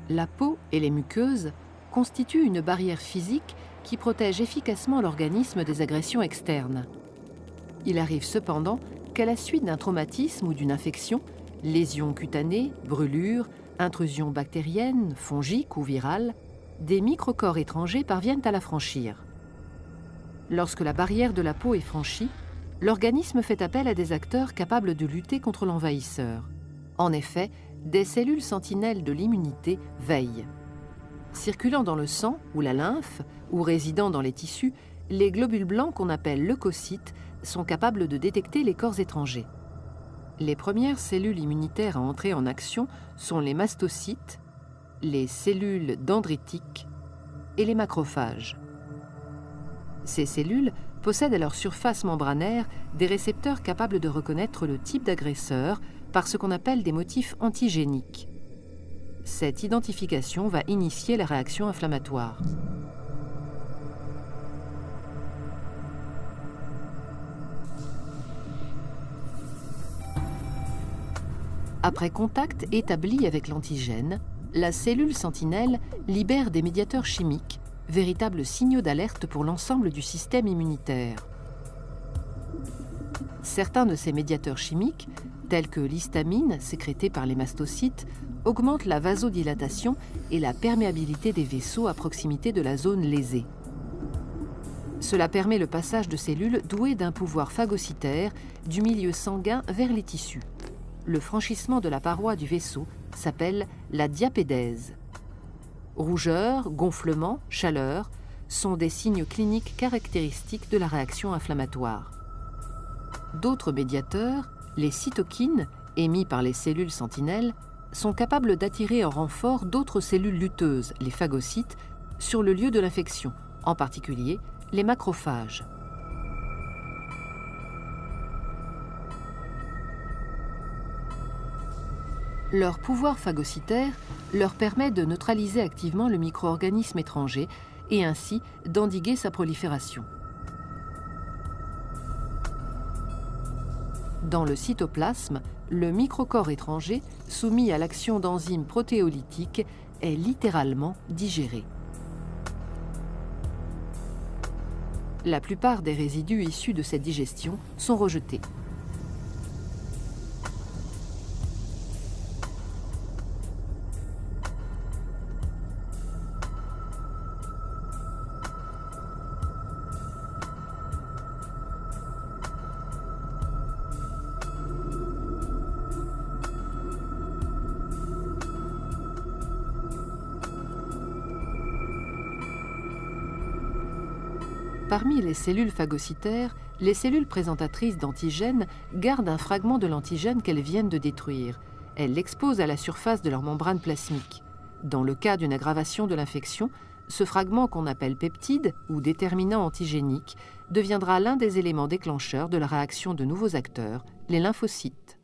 La peau et les muqueuses constituent une barrière physique qui protège efficacement l'organisme des agressions externes. Il arrive cependant qu'à la suite d'un traumatisme ou d'une infection, lésions cutanées, brûlures, intrusions bactériennes, fongiques ou virales, des microcorps étrangers parviennent à la franchir. Lorsque la barrière de la peau est franchie, l'organisme fait appel à des acteurs capables de lutter contre l'envahisseur. En effet, des cellules sentinelles de l'immunité veillent. Circulant dans le sang ou la lymphe, ou résidant dans les tissus, les globules blancs qu'on appelle leucocytes sont capables de détecter les corps étrangers. Les premières cellules immunitaires à entrer en action sont les mastocytes, les cellules dendritiques et les macrophages. Ces cellules possèdent à leur surface membranaire des récepteurs capables de reconnaître le type d'agresseur par ce qu'on appelle des motifs antigéniques. Cette identification va initier la réaction inflammatoire. Après contact établi avec l'antigène, la cellule sentinelle libère des médiateurs chimiques, véritables signaux d'alerte pour l'ensemble du système immunitaire. Certains de ces médiateurs chimiques, tels que l'histamine sécrétée par les mastocytes, augmentent la vasodilatation et la perméabilité des vaisseaux à proximité de la zone lésée. Cela permet le passage de cellules douées d'un pouvoir phagocytaire du milieu sanguin vers les tissus. Le franchissement de la paroi du vaisseau s'appelle la diapédèse. Rougeur, gonflement, chaleur sont des signes cliniques caractéristiques de la réaction inflammatoire. D'autres médiateurs, les cytokines, émis par les cellules sentinelles, sont capables d'attirer en renfort d'autres cellules lutteuses, les phagocytes, sur le lieu de l'infection, en particulier les macrophages. Leur pouvoir phagocytaire leur permet de neutraliser activement le micro-organisme étranger et ainsi d'endiguer sa prolifération. Dans le cytoplasme, le microcorps étranger, soumis à l'action d'enzymes protéolytiques, est littéralement digéré. La plupart des résidus issus de cette digestion sont rejetés. Parmi les cellules phagocytaires, les cellules présentatrices d'antigènes gardent un fragment de l'antigène qu'elles viennent de détruire. Elles l'exposent à la surface de leur membrane plasmique. Dans le cas d'une aggravation de l'infection, ce fragment qu'on appelle peptide ou déterminant antigénique deviendra l'un des éléments déclencheurs de la réaction de nouveaux acteurs, les lymphocytes.